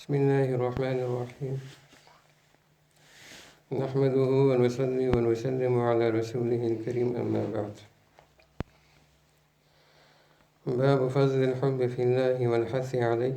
بسم الله الرحمن الرحيم. نحمده ونصلي ونسلم على رسوله الكريم، أما بعد. باب فضل الحب في الله والحث عليه،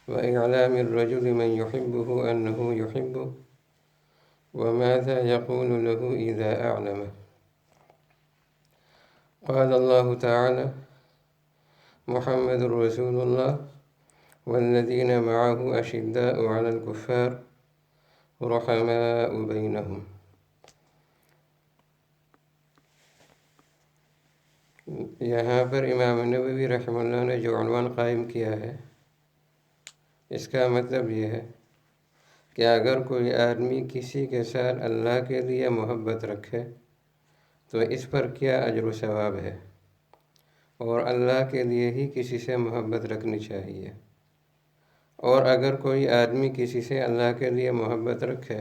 وإعلام الرجل من يحبه أنه يحبه، وماذا يقول له إذا أعلمه. قال الله تعالى: محمد رسول الله والذين معه أشداء على الكفار رحماء بينهم. یہاں پر امام نووی رحمہ اللہ نے جو عنوان قائم کیا ہے، اس کا مطلب یہ ہے کہ اگر کوئی آدمی کسی کے ساتھ اللہ کے لیے محبت رکھے تو اس پر کیا اجر و ثواب ہے، اور اللہ کے لیے ہی کسی سے محبت رکھنی چاہیے۔ اور اگر کوئی آدمی کسی سے اللہ کے لیے محبت رکھے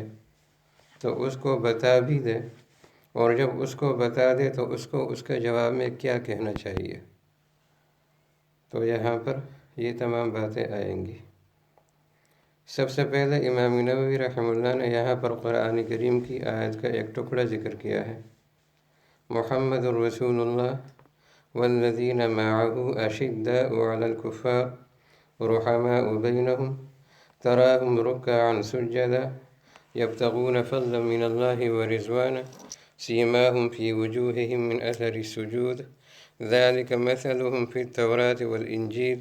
تو اس کو بتا بھی دے، اور جب اس کو بتا دے تو اس کو اس کے جواب میں کیا کہنا چاہیے۔ تو یہاں پر یہ تمام باتیں آئیں گی۔ سب سے پہلے امام نووی رحمہ اللہ نے یہاں پر قرآن کریم کی آیت کا ایک ٹکڑا ذکر کیا ہے: محمد رسول اللہ والذین معه اشداء علی الکفار رحماء بینہم تراہم رکعا سجدا یبتغون فضلا من اللہ ورضوانا سیماہم فی وجوہہم من اثر السجود ذلک مثلہم فی التوراة والانجیل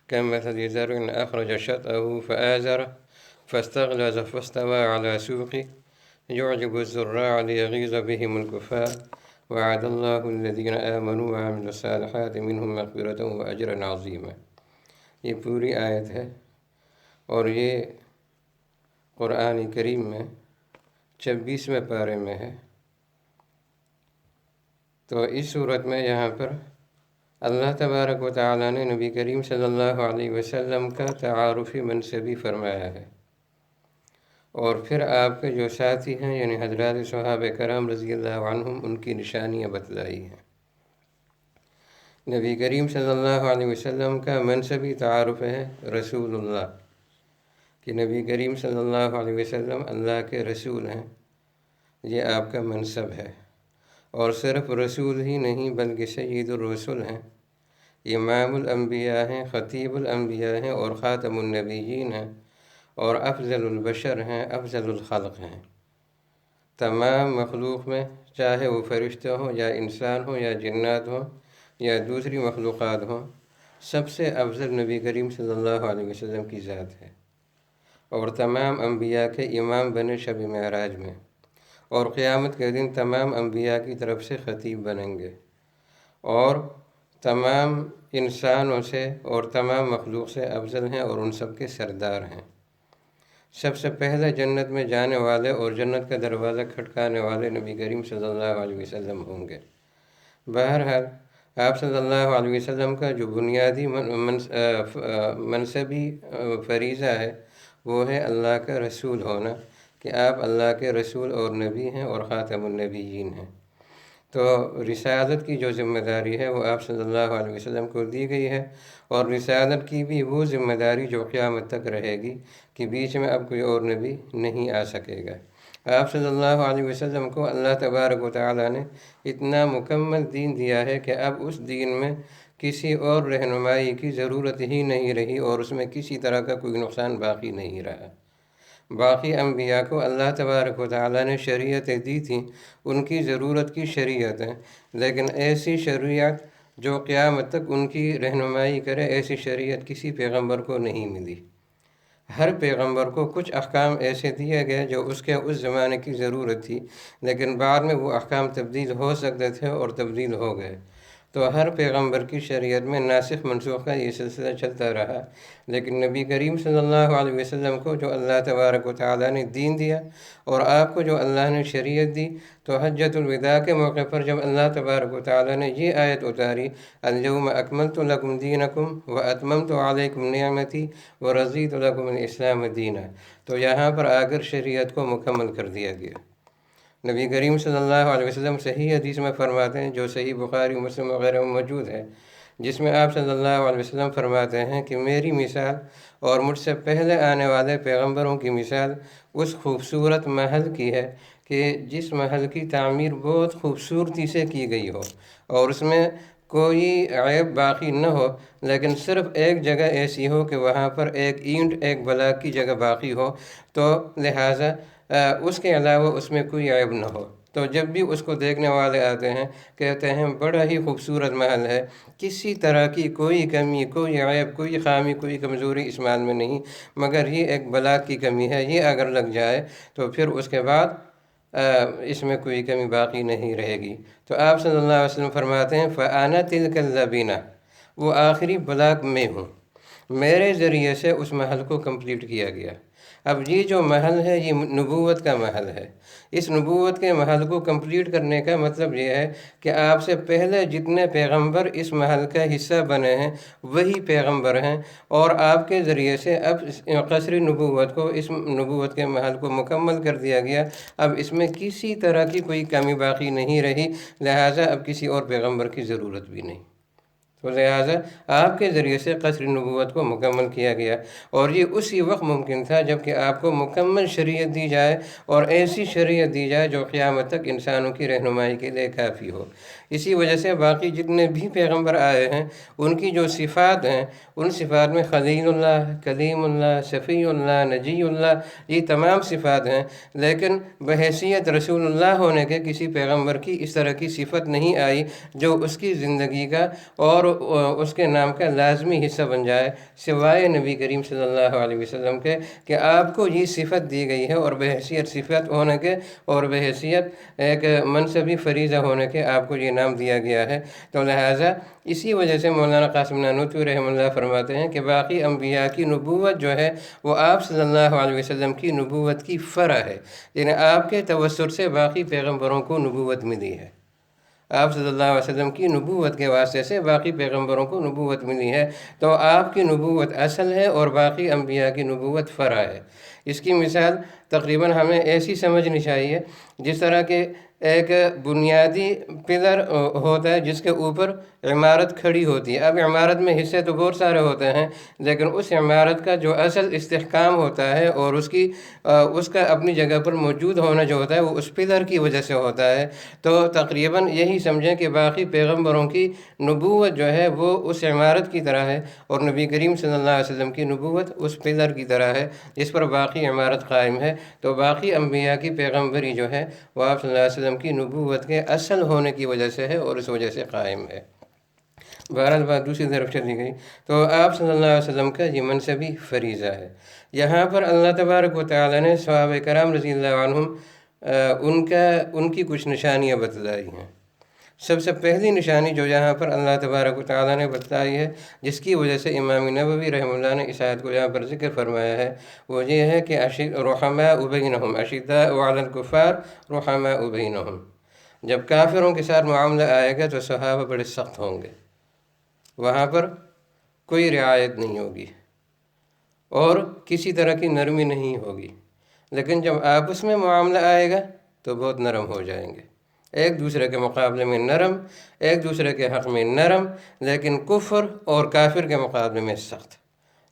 كمثل زرع أخرج شطأه فآزره فاستغلظ فاستوى على سوقه يعجب الزراع ليغيظ بهم الكفار وعد الله الذين آمنوا وعملوا الصالحات منهم مغفرة وأجرا عظيما۔ یہ پوری آیت ہے، اور یہ قرآن کریم میں 26ویں پارے میں ہے۔ تو اس صورت میں یہاں پر اللہ تبارک و تعالیٰ نے نبی کریم صلی اللہ علیہ وسلم کا تعارفی منصبی فرمایا ہے، اور پھر آپ کے جو ساتھی ہیں یعنی حضرات صحابہ کرام رضی اللہ عنہم، ان کی نشانیاں بتلائی ہیں۔ نبی کریم صلی اللہ علیہ وسلم کا منصبی تعارف ہے رسول اللہ، کہ نبی کریم صلی اللہ علیہ وسلم اللہ کے رسول ہیں، یہ آپ کا منصب ہے۔ اور صرف رسول ہی نہیں بلکہ سید الرسل ہیں، امام الانبیاء ہیں، خطیب الانبیاء ہیں، اور خاتم النبیین ہیں، اور افضل البشر ہیں، افضل الخلق ہیں۔ تمام مخلوق میں، چاہے وہ فرشتے ہوں یا انسان ہوں یا جنات ہوں یا دوسری مخلوقات ہوں، سب سے افضل نبی کریم صلی اللہ علیہ وسلم کی ذات ہے، اور تمام انبیاء کے امام بنے شب معراج میں، اور قیامت کے دن تمام انبیاء کی طرف سے خطیب بنیں گے، اور تمام انسانوں سے اور تمام مخلوق سے افضل ہیں، اور ان سب کے سردار ہیں۔ سب سے پہلے جنت میں جانے والے اور جنت کا دروازہ کھٹکانے والے نبی کریم صلی اللہ علیہ وسلم ہوں گے۔ بہرحال آپ صلی اللہ علیہ وسلم کا جو بنیادی منصبی فریضہ ہے وہ ہے اللہ کا رسول ہونا، کہ آپ اللہ کے رسول اور نبی ہیں اور خاتم النبیین ہیں۔ تو رسالت کی جو ذمہ داری ہے وہ آپ صلی اللہ علیہ وسلم کو دی گئی ہے، اور رسالت کی بھی وہ ذمہ داری جو قیامت تک رہے گی، کہ بیچ میں اب کوئی اور نبی نہیں آ سکے گا۔ آپ صلی اللہ علیہ وسلم کو اللہ تبارک و تعالیٰ نے اتنا مکمل دین دیا ہے کہ اب اس دین میں کسی اور رہنمائی کی ضرورت ہی نہیں رہی، اور اس میں کسی طرح کا کوئی نقصان باقی نہیں رہا۔ باقی انبیاء کو اللہ تبارک و تعالیٰ نے شریعتیں دی تھیں، ان کی ضرورت کی شریعتیں، لیکن ایسی شریعت جو قیامت تک ان کی رہنمائی کرے، ایسی شریعت کسی پیغمبر کو نہیں ملی۔ ہر پیغمبر کو کچھ احکام ایسے دیے گئے جو اس کے اس زمانے کی ضرورت تھی، لیکن بعد میں وہ احکام تبدیل ہو سکتے تھے اور تبدیل ہو گئے۔ تو ہر پیغمبر کی شریعت میں ناسخ منسوخ کا یہ سلسلہ چلتا رہا، لیکن نبی کریم صلی اللہ علیہ وسلم کو جو اللہ تبارک و تعالیٰ نے دین دیا، اور آپ کو جو اللہ نے شریعت دی، تو حجۃ الوداع کے موقع پر جب اللہ تبارک و تعالیٰ نے یہ آیت اتاری: الیوم اکملت لکم دینکم واتممت علیکم نعمتی ورضیت لکم الاسلام دینا، تو یہاں پر آ کر شریعت کو مکمل کر دیا گیا۔ نبی کریم صلی اللہ علیہ وسلم صحیح حدیث میں فرماتے ہیں، جو صحیح بخاری مسلم وغیرہ میں موجود ہے، جس میں آپ صلی اللہ علیہ وسلم فرماتے ہیں کہ میری مثال اور مجھ سے پہلے آنے والے پیغمبروں کی مثال اس خوبصورت محل کی ہے کہ جس محل کی تعمیر بہت خوبصورتی سے کی گئی ہو اور اس میں کوئی عیب باقی نہ ہو، لیکن صرف ایک جگہ ایسی ہو کہ وہاں پر ایک اینٹ ایک بلاک کی جگہ باقی ہو، تو لہٰذا اس کے علاوہ اس میں کوئی عیب نہ ہو۔ تو جب بھی اس کو دیکھنے والے آتے ہیں کہتے ہیں بڑا ہی خوبصورت محل ہے، کسی طرح کی کوئی کمی، کوئی عیب، کوئی خامی، کوئی کمزوری اس محل میں نہیں، مگر یہ ایک بلاک کی کمی ہے، یہ اگر لگ جائے تو پھر اس کے بعد اس میں کوئی کمی باقی نہیں رہے گی۔ تو آپ صلی اللہ علیہ وسلم فرماتے ہیں فَأَنَا تِلْكَ اللَّبِينَ، وہ آخری بلاک میں ہوں، میرے ذریعے سے اس محل کو کمپلیٹ کیا گیا۔ اب یہ جو محل ہے یہ نبوت کا محل ہے۔ اس نبوت کے محل کو کمپلیٹ کرنے کا مطلب یہ ہے کہ آپ سے پہلے جتنے پیغمبر اس محل کا حصہ بنے ہیں وہی پیغمبر ہیں، اور آپ کے ذریعے سے اب قصر نبوت کو، اس نبوت کے محل کو مکمل کر دیا گیا۔ اب اس میں کسی طرح کی کوئی کمی باقی نہیں رہی، لہٰذا اب کسی اور پیغمبر کی ضرورت بھی نہیں، تو لہٰذا آپ کے ذریعے سے قصر نبوت کو مکمل کیا گیا۔ اور یہ اسی وقت ممکن تھا جب کہ آپ کو مکمل شریعت دی جائے، اور ایسی شریعت دی جائے جو قیامت تک انسانوں کی رہنمائی کے لیے کافی ہو۔ اسی وجہ سے باقی جتنے بھی پیغمبر آئے ہیں ان کی جو صفات ہیں، ان صفات میں خلیل اللہ، کلیم اللہ، شفیع اللہ، نجی اللہ، یہ تمام صفات ہیں، لیکن بحیثیت رسول اللہ ہونے کے کسی پیغمبر کی اس طرح کی صفت نہیں آئی جو اس کی زندگی کا اور اس کے نام کا لازمی حصہ بن جائے، سوائے نبی کریم صلی اللہ علیہ وسلم کے، کہ آپ کو یہ صفت دی گئی ہے، اور بحیثیت صفت ہونے کے اور بحیثیت ایک منصبی فریضہ ہونے کے آپ کو یہ نام دیا گیا ہے۔ تو لہٰذا اسی وجہ سے مولانا قاسم نانوتوی رحمہ اللہ فرماتے ہیں کہ باقی انبیاء کی نبوت جو ہے وہ آپ صلی اللہ علیہ وسلم کی نبوت کی فرع ہے، یعنی آپ کے توسط سے باقی پیغمبروں کو نبوت ملی ہے۔ آپ صلی اللہ علیہ وسلم کی نبوت کے واسطے سے باقی پیغمبروں کو نبوت ملی ہے، تو آپ کی نبوت اصل ہے اور باقی انبیاء کی نبوت فرع ہے۔ اس کی مثال تقریباً ہمیں ایسی سمجھنی چاہیے جس طرح کہ ایک بنیادی پلر ہوتا ہے جس کے اوپر عمارت کھڑی ہوتی ہے۔ اب عمارت میں حصے تو بہت سارے ہوتے ہیں، لیکن اس عمارت کا جو اصل استحکام ہوتا ہے اور اس کا اپنی جگہ پر موجود ہونا جو ہوتا ہے وہ اس پلر کی وجہ سے ہوتا ہے۔ تو تقریباً یہی سمجھیں کہ باقی پیغمبروں کی نبوت جو ہے وہ اس عمارت کی طرح ہے، اور نبی کریم صلی اللہ علیہ وسلم کی نبوت اس پلر کی طرح ہے جس پر باقی عمارت قائم ہے۔ تو باقی انبیاء کی پیغمبری جو ہے وہ آپ صلی اللہ علیہ وسلم کی نبوت کے اصل ہونے کی وجہ سے ہے اور اس وجہ سے قائم ہے۔ بہرحال بات دوسری طرف چلی گئی، تو آپ صلی اللہ علیہ وسلم کا یہ منصبی فریضہ ہے۔ یہاں پر اللہ تبارک و تعالیٰ نے صحابہ کرام رضی اللہ عنہم ان کی کچھ نشانیاں بتلائی ہیں۔ سب سے پہلی نشانی جو یہاں پر اللہ تبارک و تعالیٰ نے بتلائی ہے، جس کی وجہ سے امام نووی رحمہ اللہ نے اس آیت کو یہاں پر ذکر فرمایا ہے، وہ یہ ہے کہ رحماء بینہم، اشداء علی الکفار رحماء بینہم، جب کافروں کے ساتھ معاملہ آئے گا تو صحابہ بڑے سخت ہوں گے، وہاں پر کوئی رعایت نہیں ہوگی اور کسی طرح کی نرمی نہیں ہوگی، لیکن جب آپس میں معاملہ آئے گا تو بہت نرم ہو جائیں گے، ایک دوسرے کے مقابلے میں نرم، ایک دوسرے کے حق میں نرم، لیکن کفر اور کافر کے مقابلے میں سخت۔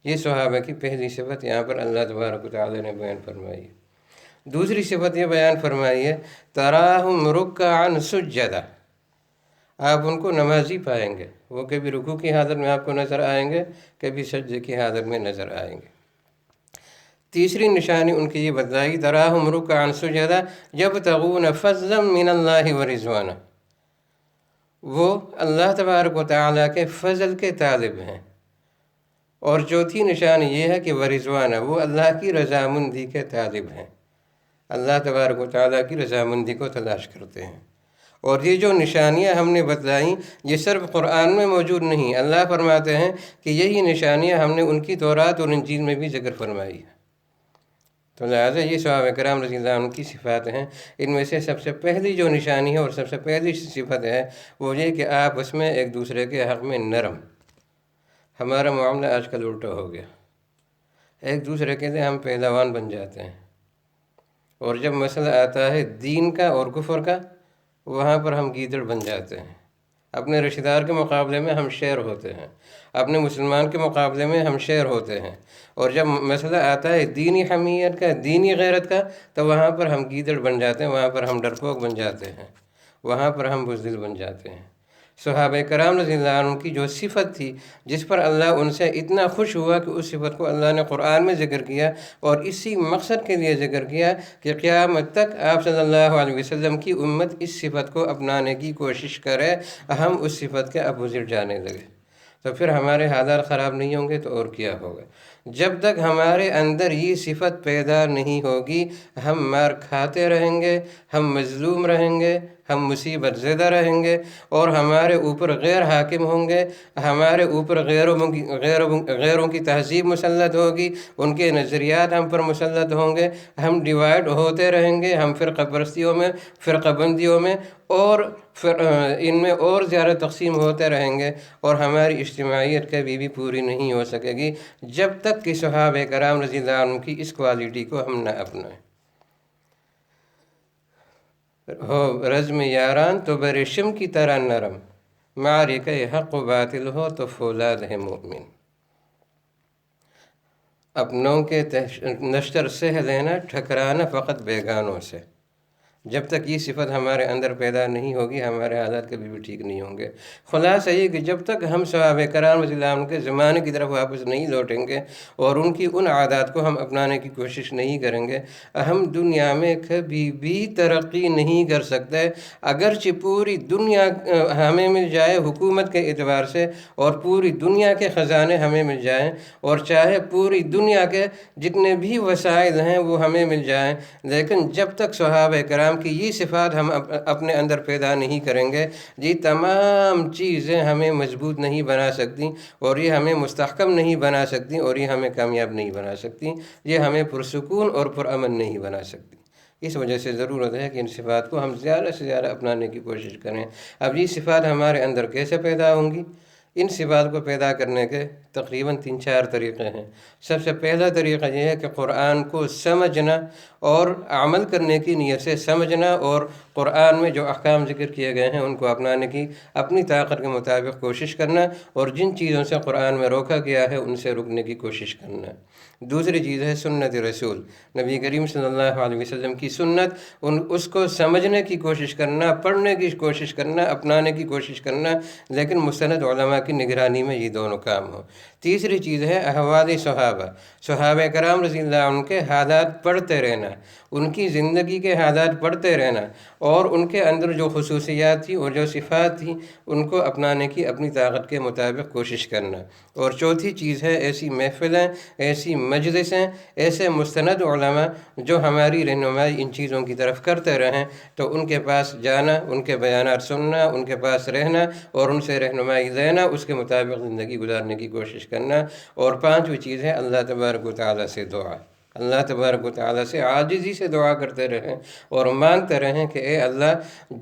یہ صحابہ کی پہلی صفت یہاں پر اللہ تبارک و تعالی نے بیان فرمائی ہے۔ دوسری صفت یہ بیان فرمائی ہے تراہم رکعا سجدا، آپ ان کو نمازی پائیں گے، وہ کبھی رکوع کی حالت میں آپ کو نظر آئیں گے، کبھی سجدے کی حالت میں نظر آئیں گے۔ تیسری نشانی ان کی یہ بتلائی تراہم رکعا سجدا یبتغون فضلا من اللہ ورضوانا، وہ اللہ تبارک و تعالیٰ کے فضل کے طالب ہیں۔ اور چوتھی نشانی یہ ہے کہ ورضوانا، وہ اللہ کی رضامندی کے طالب ہیں، اللہ تبارک و تعالیٰ کی رضامندی کو تلاش کرتے ہیں۔ اور یہ جو نشانیاں ہم نے بتلائیں یہ صرف قرآن میں موجود نہیں، اللہ فرماتے ہیں کہ یہی نشانیاں ہم نے ان کی تورات اور انجیل میں بھی ذکر فرمائی ہے۔ تو لہٰذا یہ صحابہ کرام رضی اللہ عنہ کی صفات ہیں۔ ان میں سے سب سے پہلی جو نشانی ہے اور سب سے پہلی صفت ہے وہ یہ کہ آپ اس میں ایک دوسرے کے حق میں نرم۔ ہمارا معاملہ آج کل الٹا ہو گیا، ایک دوسرے کے لیے ہم پہلوان بن جاتے ہیں، اور جب مسئلہ آتا ہے دین کا اور کفر کا وہاں پر ہم گیدڑ بن جاتے ہیں، اپنے رشتہ دار کے مقابلے میں ہم شیر ہوتے ہیں، اپنے مسلمان کے مقابلے میں ہم شیر ہوتے ہیں، اور جب مسئلہ آتا ہے دینی حمیت کا، دینی غیرت کا، تو وہاں پر ہم گیدڑ بن جاتے ہیں، وہاں پر ہم ڈرپوک بن جاتے ہیں، وہاں پر ہم بزدل بن جاتے ہیں۔ صحابہ کرام رضی اللہ عنہ کی جو صفت تھی، جس پر اللہ ان سے اتنا خوش ہوا کہ اس صفت کو اللہ نے قرآن میں ذکر کیا، اور اسی مقصد کے لیے ذکر کیا کہ قیامت تک آپ صلی اللہ علیہ وسلم کی امت اس صفت کو اپنانے کی کوشش کرے، ہم اس صفت کے اپوزٹ جانے لگے، تو پھر ہمارے حالات خراب نہیں ہوں گے تو اور کیا ہوگا؟ جب تک ہمارے اندر یہ صفت پیدا نہیں ہوگی، ہم مار کھاتے رہیں گے، ہم مظلوم رہیں گے، ہم مصیبت زدہ رہیں گے، اور ہمارے اوپر غیر حاکم ہوں گے، ہمارے اوپر غیروں کی تہذیب مسلط ہوگی، ان کے نظریات ہم پر مسلط ہوں گے، ہم ڈیوائڈ ہوتے رہیں گے، ہم فرقہ پرستیوں میں، فرقہ بندیوں میں، اور ان میں اور زیادہ تقسیم ہوتے رہیں گے، اور ہماری اجتماعیت کبھی بھی پوری نہیں ہو سکے گی جب تک کہ صحابہ کرام رضی اللہ عنہ کی اس کوالٹی کو ہم نہ اپنائیں۔ ہو رزم یاران تو برشم کی طرح نرم، معرکہ حق و باطل ہو تو فولاد ہے مومن۔ اپنوں کے نشتر سہ لینا، ٹھکرانا فقط بیگانوں سے۔ جب تک یہ صفت ہمارے اندر پیدا نہیں ہوگی، ہمارے حالات کبھی بھی ٹھیک نہیں ہوں گے۔ خلاصہ یہ کہ جب تک ہم صحابہ کرام رضی اللہ عنہ کے زمانے کی طرف واپس نہیں لوٹیں گے اور ان کی ان عادات کو ہم اپنانے کی کوشش نہیں کریں گے، ہم دنیا میں کبھی بھی ترقی نہیں کر سکتے۔ اگرچہ پوری دنیا ہمیں مل جائے حکومت کے اعتبار سے، اور پوری دنیا کے خزانے ہمیں مل جائیں، اور چاہے پوری دنیا کے جتنے بھی وسائل ہیں وہ ہمیں مل جائیں، لیکن جب تک صحابہ کرام کی یہ صفات ہم اپنے اندر پیدا نہیں کریں گے، یہ تمام چیزیں ہمیں مضبوط نہیں بنا سکتی، اور یہ ہمیں مستحکم نہیں بنا سکتی، اور یہ ہمیں کامیاب نہیں بنا سکتی، یہ ہمیں پرسکون اور پرامن نہیں بنا سکتی۔ اس وجہ سے ضرورت ہے کہ ان صفات کو ہم زیادہ سے زیادہ اپنانے کی کوشش کریں۔ اب یہ صفات ہمارے اندر کیسے پیدا ہوں گی؟ ان صفات کو پیدا کرنے کے تقریباً 3-4 طریقے ہیں۔ سب سے پہلا طریقہ یہ ہے کہ قرآن کو سمجھنا اور عمل کرنے کی نیت سے سمجھنا، اور قرآن میں جو احکام ذکر کیے گئے ہیں ان کو اپنانے کی اپنی طاقت کے مطابق کوشش کرنا، اور جن چیزوں سے قرآن میں روکا گیا ہے ان سے رکنے کی کوشش کرنا۔ دوسری چیز ہے سنت رسول، نبی کریم صلی اللہ علیہ وسلم کی سنت، اس کو سمجھنے کی کوشش کرنا، پڑھنے کی کوشش کرنا، اپنانے کی کوشش کرنا، لیکن مستند علماء کی نگرانی میں یہ دونوں کام ہوں۔ تیسری چیز ہے احوال صحابہ کرام رضی اللہ عنہ کے حالات پڑھتے رہنا، ان کی زندگی کے حالات پڑھتے رہنا، اور ان کے اندر جو خصوصیات تھیں اور جو صفات تھیں ان کو اپنانے کی اپنی طاقت کے مطابق کوشش کرنا۔ اور چوتھی چیز ہے ایسی محفلیں، ایسی مجلسیں، ایسے مستند علماء جو ہماری رہنمائی ان چیزوں کی طرف کرتے رہیں، تو ان کے پاس جانا، ان کے بیانات سننا، ان کے پاس رہنا، اور ان سے رہنمائی لینا، اس کے مطابق زندگی گزارنے کی کوشش کرنا۔ اور پانچویں چیز ہے اللہ تبارک و تعالیٰ سے دعا، اللہ تبارک و تعالیٰ سے عاجزی سے دعا کرتے رہیں، اور مانگتے رہیں کہ اے اللہ،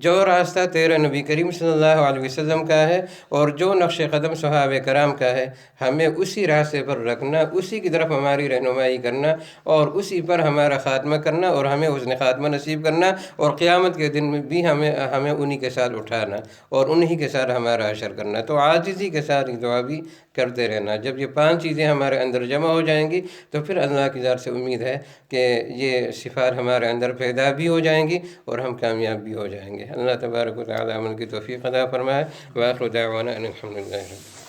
جو راستہ تیرے نبی کریم صلی اللہ علیہ وسلم کا ہے اور جو نقش قدم صحابہ کرام کا ہے، ہمیں اسی راستے پر رکھنا، اسی کی طرف ہماری رہنمائی کرنا، اور اسی پر ہمارا خاتمہ کرنا، اور ہمیں حسن خاتمہ نصیب کرنا، اور قیامت کے دن میں بھی ہمیں انہی کے ساتھ اٹھانا، اور انہی کے ساتھ ہمارا حشر کرنا۔ تو عاجزی کے ساتھ یہ دعا بھی کرتے رہنا۔ جب یہ 5 چیزیں ہمارے اندر جمع ہو جائیں گی تو پھر اللہ کی ذات سے امید ہے کہ یہ صفات ہمارے اندر پیدا بھی ہو جائیں گی اور ہم کامیاب بھی ہو جائیں گے۔ اللہ تبارک و تعالی عمل کی توفیق عطا فرمائے۔ وآخر دعوانا ان الحمد للہ رب العالمین۔